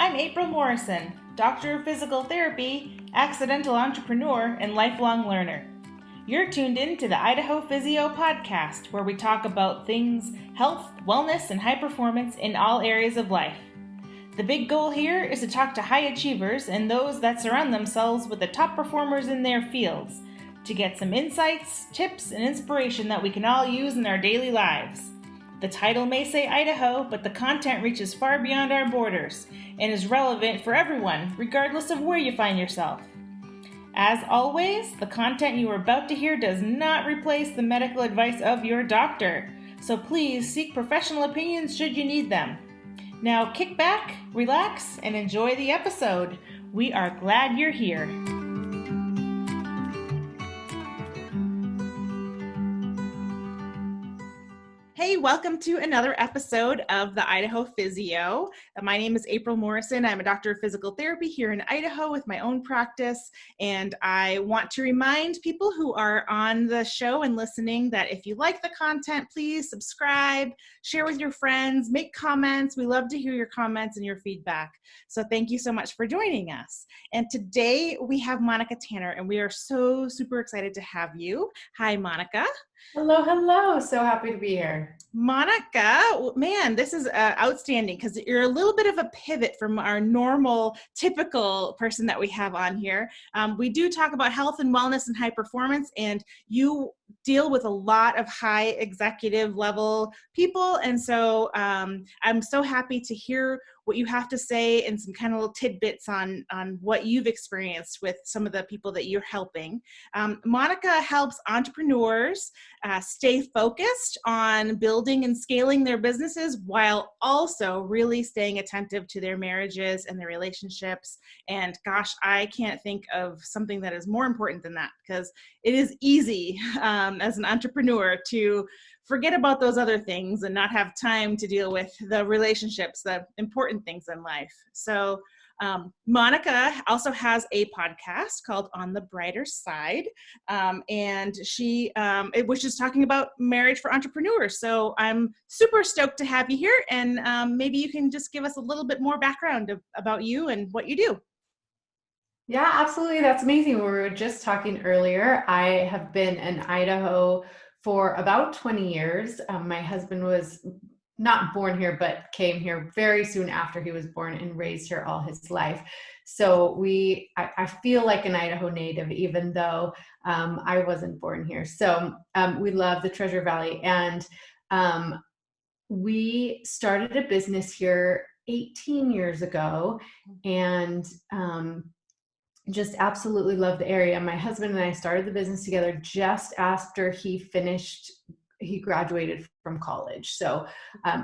I'm April Morrison, Doctor of Physical Therapy, accidental entrepreneur, and lifelong learner. You're tuned in to the Idaho Physio podcast, where we talk about things health, wellness, and high performance in all areas of life. The big goal here is to talk to high achievers and those that surround themselves with the top performers in their fields to get some insights, tips, and inspiration that we can all use in our daily lives. The title may say Idaho, but the content reaches far beyond our borders and is relevant for everyone, regardless of where you find yourself. As always, the content you are about to hear does not replace the medical advice of your doctor, so please seek professional opinions should you need them. Now kick back, relax, and enjoy the episode. We are glad you're here. Hey, welcome to another episode of the Idaho Physio. My name is April Morrison. I'm a doctor of physical therapy here in Idaho with my own practice. And I want to remind people who are on the show and listening that if you like the content, please subscribe, share with your friends, make comments. We love to hear your comments and your feedback. So thank you so much for joining us. And today we have Monica Tanner, and we are so super excited to have you. Hi, Monica. Hello, hello. So happy to be here. Monica, man, this is outstanding because you're a little bit of a pivot from our normal, typical person that we have on here. We do talk about health and wellness and high performance, and you deal with a lot of high executive level people. And so I'm so happy to hear what you have to say and some kind of little tidbits on what you've experienced with some of the people that you're helping. Monica helps entrepreneurs stay focused on building and scaling their businesses while also really staying attentive to their marriages and their relationships. And gosh, I can't think of something that is more important than that, because it is easy as an entrepreneur to forget about those other things and not have time to deal with the relationships, the important things in life. So Monica also has a podcast called On the Brighter Side, and she, which is talking about marriage for entrepreneurs. So I'm super stoked to have you here, and maybe you can just give us a little bit more background about you and what you do. Yeah, absolutely. That's amazing. We were just talking earlier. I have been in Idaho for about 20 years. My husband was not born here, but came here very soon after he was born and raised here all his life. So I feel like an Idaho native, even though I wasn't born here. So we love the Treasure Valley. And we started a business here 18 years ago, and just absolutely love the area. My husband and I started the business together just after he graduated from college. So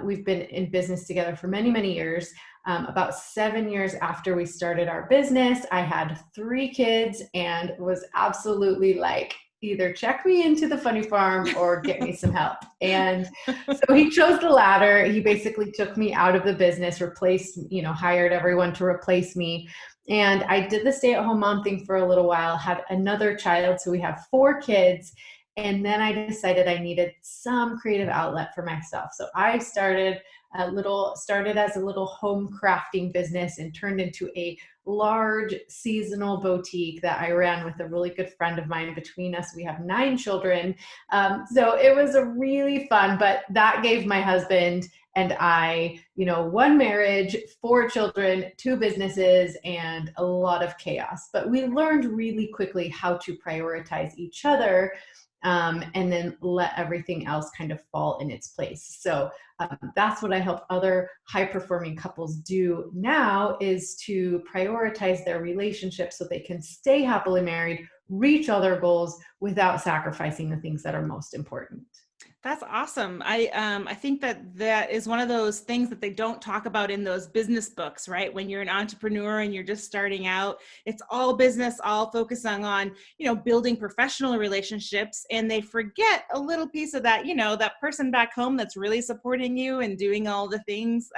we've been in business together for many, many years. About 7 years after we started our business, I had 3 kids and was absolutely like, either check me into the funny farm or get me some help. And so he chose the latter. He basically took me out of the business, hired everyone to replace me. And I did the stay-at-home mom thing for a little while, had another child. So we have 4 kids. And then I decided I needed some creative outlet for myself. So I started as a little home crafting business and turned into a large seasonal boutique that I ran with a really good friend of mine. Between us, we have 9 children. So it was a really fun, but that gave my husband and I, 1 marriage, 4 children, 2 businesses, and a lot of chaos. But we learned really quickly how to prioritize each other, and then let everything else kind of fall in its place. So that's what I help other high-performing couples do now, is to prioritize their relationships so they can stay happily married, reach all their goals without sacrificing the things that are most important. That's awesome. I think that is one of those things that they don't talk about in those business books, right? When you're an entrepreneur and you're just starting out, it's all business, all focusing on, building professional relationships. And they forget a little piece of that, that person back home that's really supporting you and doing all the things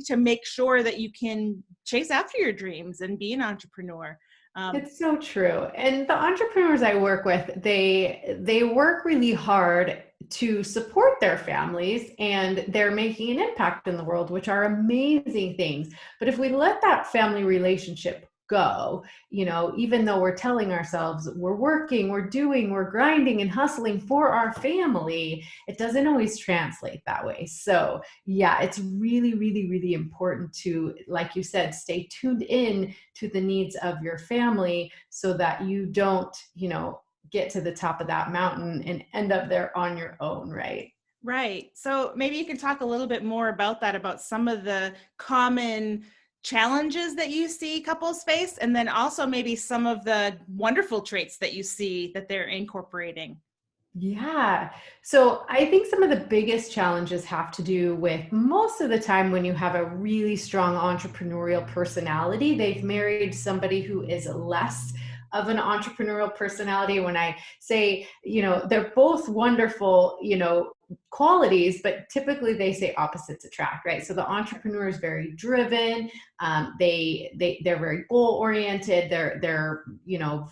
to make sure that you can chase after your dreams and be an entrepreneur. It's so true. And the entrepreneurs I work with, they work really hard to support their families, and they're making an impact in the world, which are amazing things. But if we let that family relationship go, even though we're telling ourselves we're working, we're doing, we're grinding and hustling for our family, it doesn't always translate that way. So yeah, it's really, really, really important to, like you said, stay tuned in to the needs of your family so that you don't, get to the top of that mountain and end up there on your own, right? Right. So maybe you can talk a little bit more about that, about some of the common challenges that you see couples face, and then also maybe some of the wonderful traits that you see that they're incorporating. Yeah. So I think some of the biggest challenges have to do with, most of the time when you have a really strong entrepreneurial personality, they've married somebody who is less of an entrepreneurial personality. When I say, they're both wonderful, qualities, but typically they say opposites attract, right? So the entrepreneur is very driven. They're very goal oriented. They're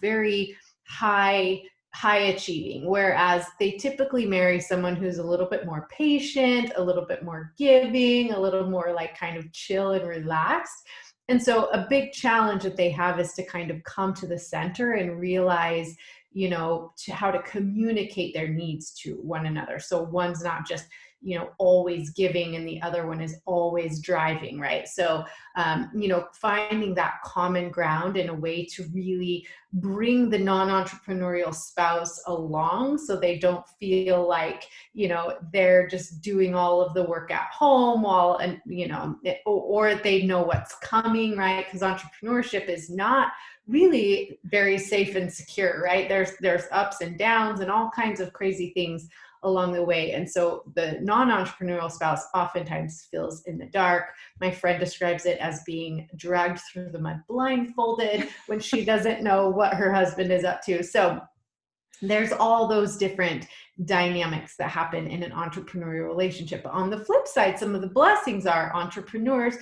very high achieving, whereas they typically marry someone who's a little bit more patient, a little bit more giving, a little more like kind of chill and relaxed. And so a big challenge that they have is to kind of come to the center and realize, how to communicate their needs to one another. So one's not just, always giving and the other one is always driving, right? So, finding that common ground in a way to really bring the non-entrepreneurial spouse along so they don't feel like, they're just doing all of the work at home or they know what's coming, right? Because entrepreneurship is not really very safe and secure, right? There's ups and downs and all kinds of crazy things along the way. And so the non-entrepreneurial spouse oftentimes feels in the dark. My friend describes it as being dragged through the mud blindfolded when she doesn't know what her husband is up to. So there's all those different dynamics that happen in an entrepreneurial relationship. But on the flip side, some of the blessings are entrepreneurs,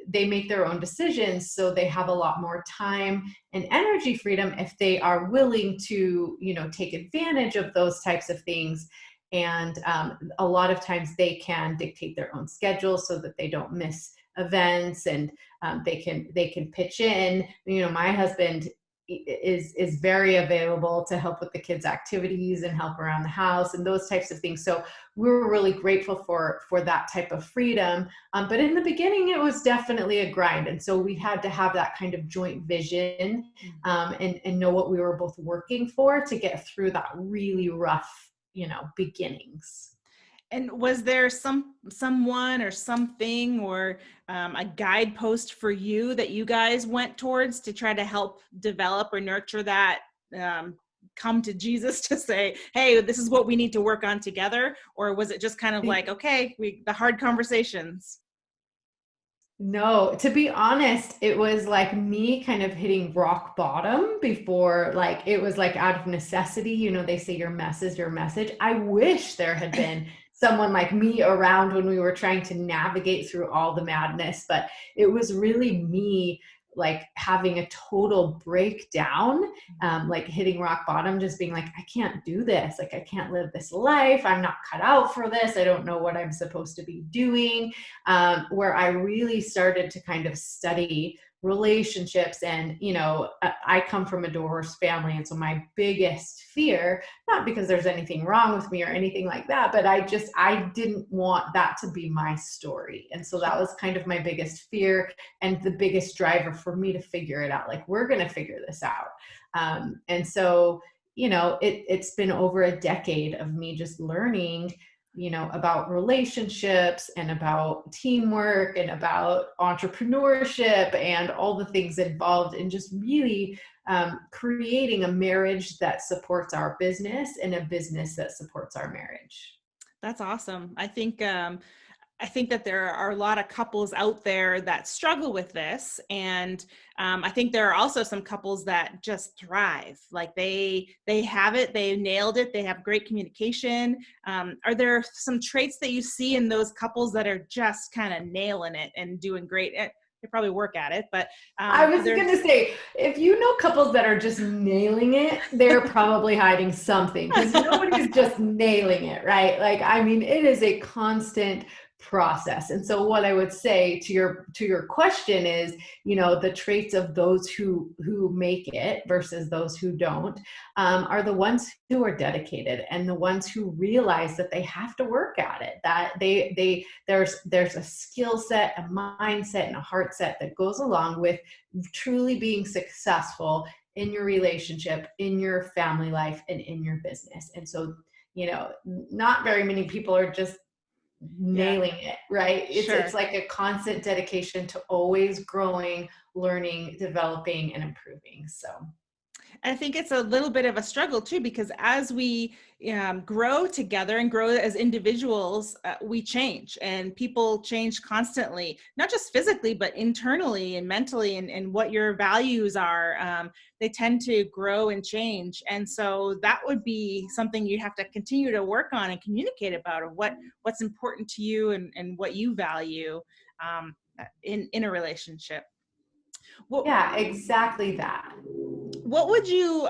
they make their own decisions, so they have a lot more time and energy freedom if they are willing to, take advantage of those types of things. And a lot of times they can dictate their own schedule so that they don't miss events, and they can pitch in. My husband is very available to help with the kids' activities and help around the house and those types of things. So we're really grateful for that type of freedom. But in the beginning, it was definitely a grind. And so we had to have that kind of joint vision and know what we were both working for to get through that really rough, beginnings. And was there someone or something or a guidepost for you that you guys went towards to try to help develop or nurture that come to Jesus to say, hey, this is what we need to work on together? Or was it just kind of like, okay, the hard conversations? No, to be honest, it was like me kind of hitting rock bottom before, like, it was like out of necessity. They say your mess is your message. I wish there had been someone like me around when we were trying to navigate through all the madness, but it was really me like having a total breakdown, like hitting rock bottom, just being like, I can't do this. Like, I can't live this life. I'm not cut out for this. I don't know what I'm supposed to be doing. Where I really started to kind of study relationships. And, I come from a divorced family. And so my biggest fear, not because there's anything wrong with me or anything like that, but I didn't want that to be my story. And so that was kind of my biggest fear and the biggest driver for me to figure it out. Like, we're going to figure this out. And so, it's been over a decade of me just learning, about relationships and about teamwork and about entrepreneurship and all the things involved in just really creating a marriage that supports our business and a business that supports our marriage. That's awesome. I think that there are a lot of couples out there that struggle with this. And I think there are also some couples that just thrive. Like they have it, they nailed it, they have great communication. Are there some traits that you see in those couples that are just kind of nailing it and doing great? they probably work at it, but I was there's going to say, if you know couples that are just nailing it, they're probably hiding something, because nobody's just nailing it, right? Like, I mean, it is a constant process. And so what I would say to your question is, the traits of those who make it versus those who don't, are the ones who are dedicated, and the ones who realize that they have to work at it, that there's a skill set, a mindset, and a heart set that goes along with truly being successful in your relationship, in your family life, and in your business. And so, not very many people are just nailing it, right? It's like a constant dedication to always growing, learning, developing, and improving. So I think it's a little bit of a struggle too, because as we grow together and grow as individuals, we change, and people change constantly, not just physically, but internally and mentally, and what your values are. They tend to grow and change. And so that would be something you have to continue to work on and communicate about, of what's important to you and what you value in a relationship. yeah, exactly that. What would you,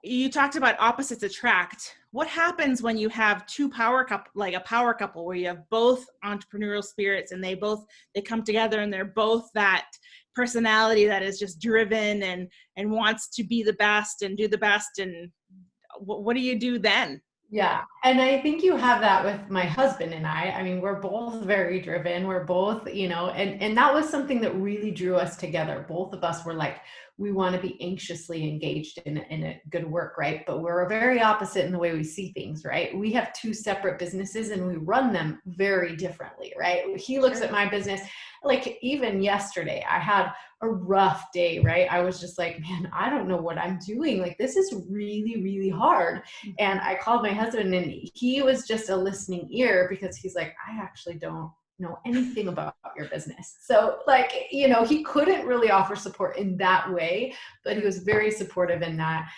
you talked about opposites attract. What happens when you have two power couple, like a power couple, where you have both entrepreneurial spirits, and they come together, and they're both that personality that is just driven and wants to be the best and do the best. And what do you do then? Yeah. And I think you have that with my husband and I. I mean, we're both very driven. We're both, and that was something that really drew us together. Both of us were like, we want to be anxiously engaged in a good work, right? But we're very opposite in the way we see things, right? We have two separate businesses, and we run them very differently, right? He looks at my business, like even yesterday, I had a rough day, right? I was just like, man, I don't know what I'm doing. Like, this is really, really hard. And I called my husband, and he was just a listening ear, because he's like, I actually don't know anything about your business. So like, he couldn't really offer support in that way, but he was very supportive in that,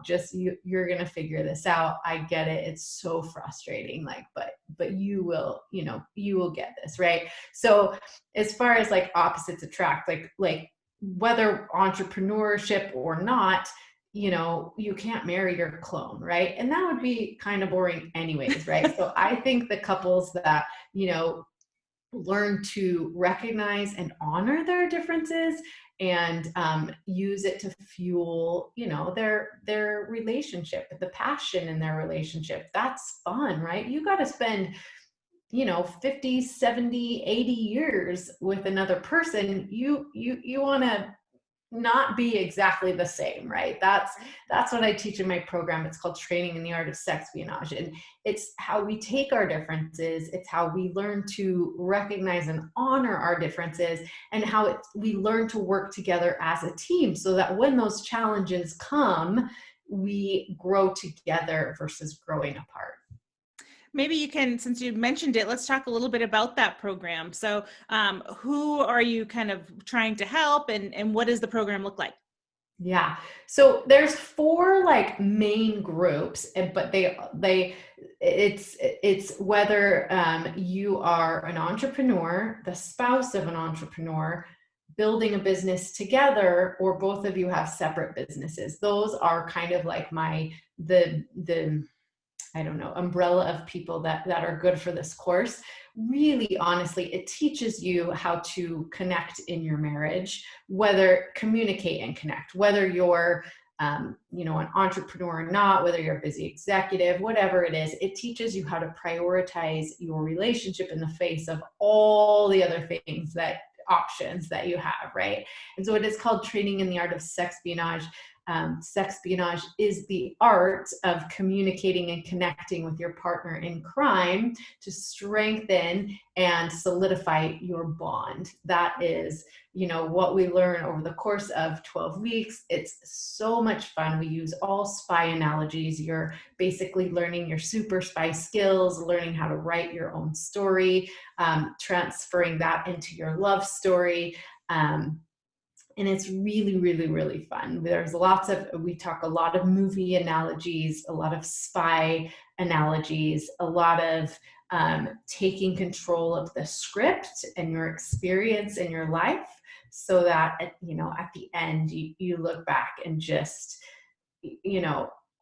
just you're going to figure this out. I get it. It's so frustrating. Like, but you will, you will get this. Right. So as far as like opposites attract, like whether entrepreneurship or not, you can't marry your clone, right? And that would be kind of boring anyways, right? So I think the couples that, learn to recognize and honor their differences, and use it to fuel, their relationship, the passion in their relationship. That's fun, right? You got to spend 50, 70, 80 years with another person. You want to not be exactly the same, right? That's what I teach in my program. It's called Training in the Art of Sexpionage. And it's how we take our differences. It's how we learn to recognize and honor our differences, and how we learn to work together as a team, so that when those challenges come, we grow together versus growing apart. Maybe you can, since you mentioned it, let's talk a little bit about that program. So who are you kind of trying to help, and what does the program look like? Yeah. So there's 4 like main groups, but it's whether you are an entrepreneur, the spouse of an entrepreneur, building a business together, or both of you have separate businesses. Those are kind of like the I don't know, umbrella of people that are good for this course. Really, honestly, it teaches you how to connect in your marriage, whether communicate and connect, whether you're, an entrepreneur or not, whether you're a busy executive, whatever it is. It teaches you how to prioritize your relationship in the face of all the other options that you have, right? And so it is called Training in the Art of Sexpionage. Sexpionage is the art of communicating and connecting with your partner in crime to strengthen and solidify your bond. That is, what we learn over the course of 12 weeks. It's so much fun. We use all spy analogies. You're basically learning your super spy skills, learning how to write your own story, transferring that into your love story. And it's really, really, really fun. We talk a lot of movie analogies, a lot of spy analogies, a lot of taking control of the script and your experience in your life, so that at the end you look back and just,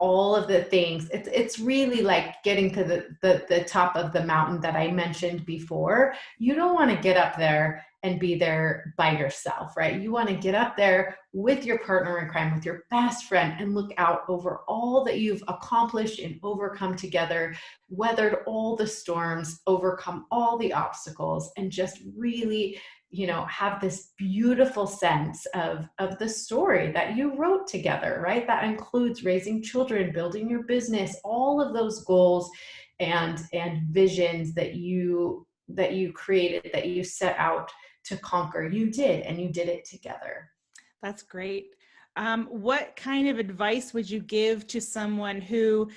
all of the things. It's really like getting to the top of the mountain that I mentioned before. You don't want to get up there and be there by yourself, right? You want to get up there with your partner in crime, with your best friend, and look out over all that you've accomplished and overcome together, weathered all the storms, overcome all the obstacles, and just really, have this beautiful sense of the story that you wrote together, right? That includes raising children, building your business, all of those goals and visions that you created, that you set out to conquer. You did, and you did it together. That's great. What kind of advice would you give to someone who,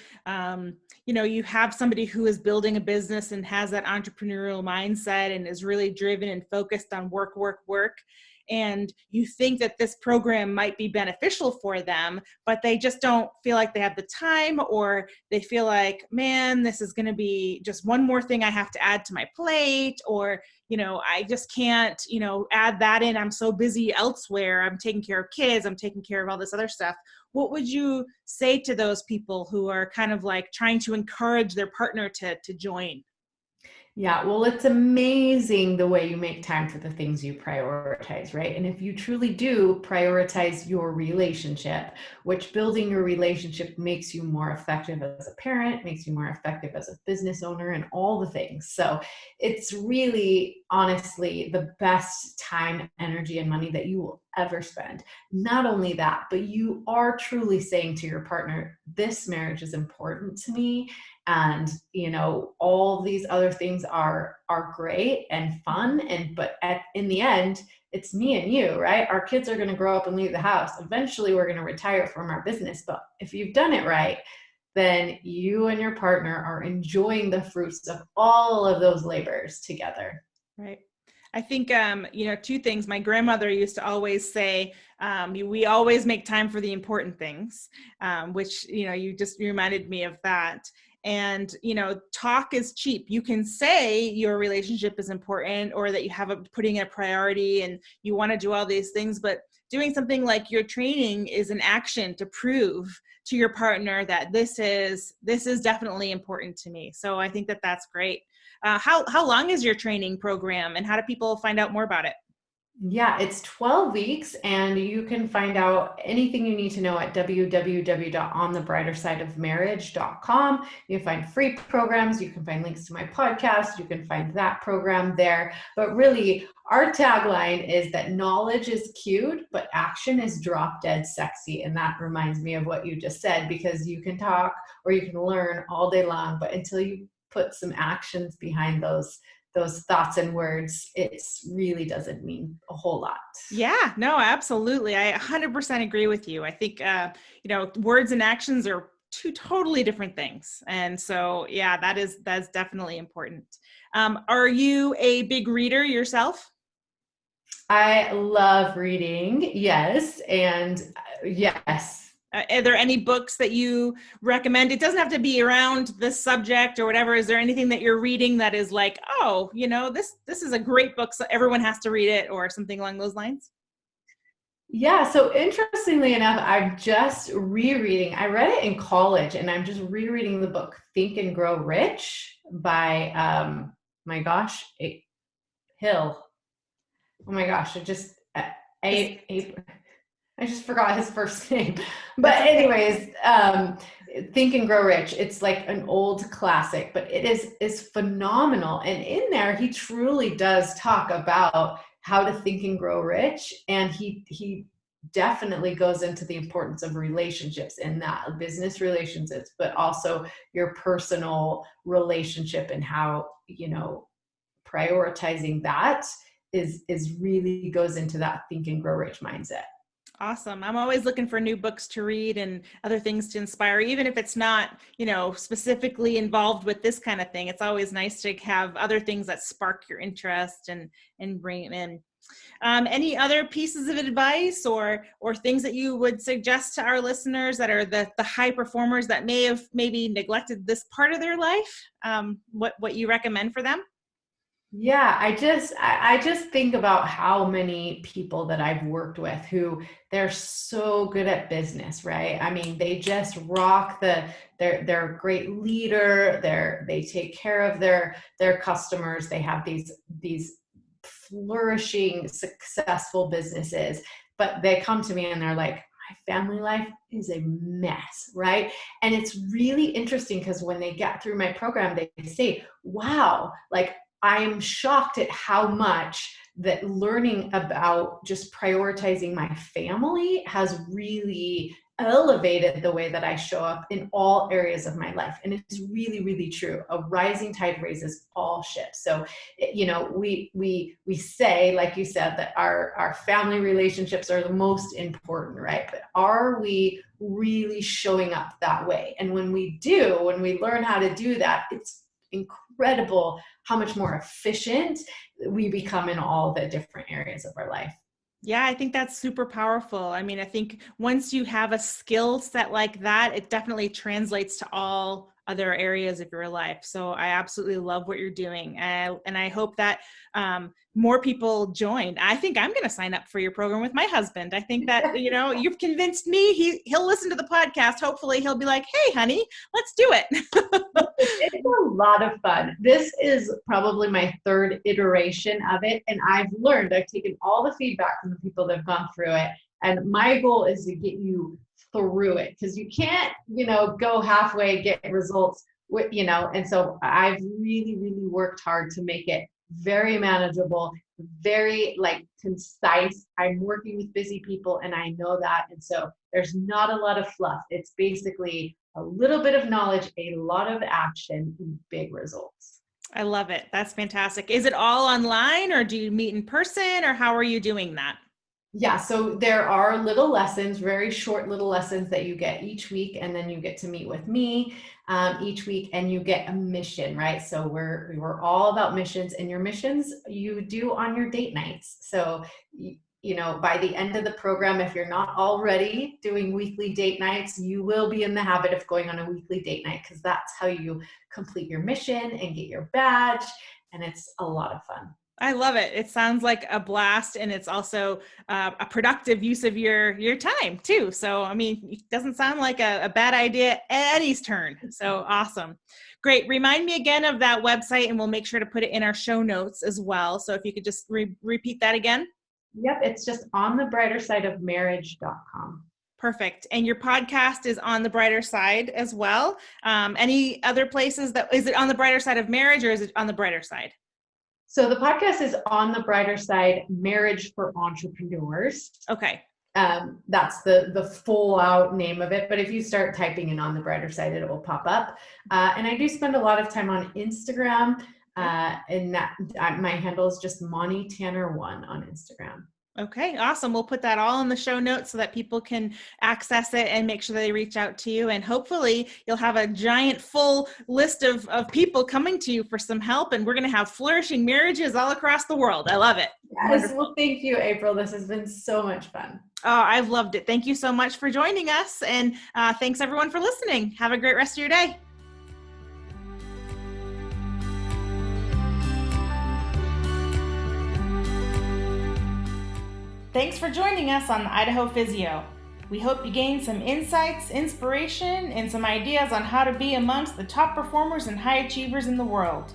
you have somebody who is building a business and has that entrepreneurial mindset and is really driven and focused on work, work, work, and you think that this program might be beneficial for them, but they just don't feel like they have the time, or they feel like, man, this is going to be just one more thing I have to add to my plate, or I just can't, add that in. I'm so busy elsewhere. I'm taking care of kids. I'm taking care of all this other stuff. What would you say to those people who are kind of like trying to encourage their partner to join? Yeah, well, it's amazing the way you make time for the things you prioritize, right? And if you truly do prioritize your relationship, which building your relationship makes you more effective as a parent, makes you more effective as a business owner, and all the things. So it's really, honestly, the best time, energy, and money that you will ever spend. Not only that, but you are truly saying to your partner, this marriage is important to me. And all these other things are great and fun, but in the end, it's me and you, right? Our kids are going to grow up and leave the house. Eventually we're going to retire from our business, but if you've done it right, then you and your partner are enjoying the fruits of all of those labors together. Right. I think, two things. My grandmother used to always say, we always make time for the important things, which, you just reminded me of that. And, talk is cheap. You can say your relationship is important, or that you have putting in a priority and you want to do all these things, but doing something like your training is an action to prove to your partner that this is definitely important to me. So I think that that's great. How long is your training program, and how do people find out more about it? Yeah, it's 12 weeks, and you can find out anything you need to know at www.onthebrightersideofmarriage.com. You can find free programs, you can find links to my podcast, you can find that program there. But really, our tagline is that knowledge is cute, but action is drop dead sexy. And that reminds me of what you just said, because you can talk or you can learn all day long, but until you put some actions behind those thoughts and words, it really doesn't mean a whole lot. Yeah, no, absolutely. I 100% agree with you. I think, words and actions are two totally different things. And so, yeah, that's definitely important. Are you a big reader yourself? I love reading. Yes. And yes. Are there any books that you recommend? It doesn't have to be around this subject or whatever. Is there anything that you're reading that is like, oh, this is a great book, so everyone has to read it, or something along those lines? Yeah. So interestingly enough, I'm just rereading. I read it in college, and I'm just rereading the book Think and Grow Rich by, my gosh, Hill. Oh my gosh. I just forgot his first name. But anyways, Think and Grow Rich. It's like an old classic, but it is phenomenal. And in there, he truly does talk about how to think and grow rich. And he definitely goes into the importance of relationships in that, business relationships, but also your personal relationship, and how, prioritizing that is really goes into that think and grow rich mindset. Awesome. I'm always looking for new books to read and other things to inspire, even if it's not, specifically involved with this kind of thing. It's always nice to have other things that spark your interest and bring it in. Any other pieces of advice or things that you would suggest to our listeners that are the high performers that may have maybe neglected this part of their life? What you recommend for them? Yeah, I just think about how many people that I've worked with who they're so good at business, right? I mean, they just rock they're a great leader, they take care of their customers, they have these flourishing, successful businesses, but they come to me and they're like, my family life is a mess, right? And it's really interesting because when they get through my program, they say, wow, like I am shocked at how much that learning about just prioritizing my family has really elevated the way that I show up in all areas of my life. And it's really, really true. A rising tide raises all ships. So, we say, like you said, that our family relationships are the most important, right? But are we really showing up that way? And when we learn how to do that, it's incredible how much more efficient we become in all the different areas of our life. Yeah, I think that's super powerful. I mean, I think once you have a skill set like that, it definitely translates to all other areas of your life. So I absolutely love what you're doing. And I hope that more people join. I think I'm going to sign up for your program with my husband. I think that, you've convinced me. He'll listen to the podcast. Hopefully he'll be like, hey, honey, let's do it. It's a lot of fun. This is probably my third iteration of it. And I've taken all the feedback from the people that have gone through it. And my goal is to get you through it, because you can't, go halfway, get results and so I've really, really worked hard to make it very manageable, very concise. I'm working with busy people and I know that. And so there's not a lot of fluff. It's basically a little bit of knowledge, a lot of action, and big results. I love it. That's fantastic. Is it all online or do you meet in person or how are you doing that? Yeah, so there are little lessons, very short little lessons that you get each week, and then you get to meet with me each week, and you get a mission, right? So we're all about missions, and your missions you do on your date nights. So by the end of the program, if you're not already doing weekly date nights, you will be in the habit of going on a weekly date night, because that's how you complete your mission and get your badge, and it's a lot of fun. I love it. It sounds like a blast, and it's also a productive use of your time too. So, I mean, it doesn't sound like a bad idea. Eddie's turn. So awesome. Great. Remind me again of that website, and we'll make sure to put it in our show notes as well. So if you could just repeat that again. Yep. It's just onthebrightersideofmarriage.com. Perfect. And your podcast is On the Brighter Side as well. Any other places is it On the Brighter Side of Marriage, or is it On the Brighter Side? So the podcast is On the Brighter Side, Marriage for Entrepreneurs. Okay. That's the full out name of it. But if you start typing in On the Brighter Side, it will pop up. And I do spend a lot of time on Instagram. And my handle is just Monty Tanner1 on Instagram. Okay, awesome. We'll put that all in the show notes so that people can access it and make sure they reach out to you. And hopefully you'll have a giant full list of people coming to you for some help. And we're going to have flourishing marriages all across the world. I love it. Yes. Wonderful. Well, thank you, April. This has been so much fun. Oh, I've loved it. Thank you so much for joining us. And thanks everyone for listening. Have a great rest of your day. Thanks for joining us on the Idaho Physio. We hope you gained some insights, inspiration, and some ideas on how to be amongst the top performers and high achievers in the world.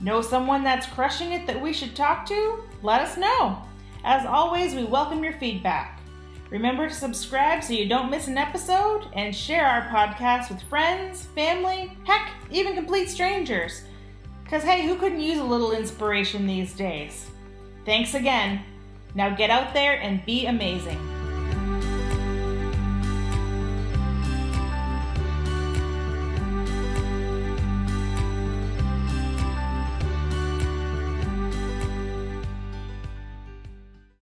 Know someone that's crushing it that we should talk to? Let us know. As always, we welcome your feedback. Remember to subscribe so you don't miss an episode, and share our podcast with friends, family, heck, even complete strangers. Because hey, who couldn't use a little inspiration these days? Thanks again. Now get out there and be amazing.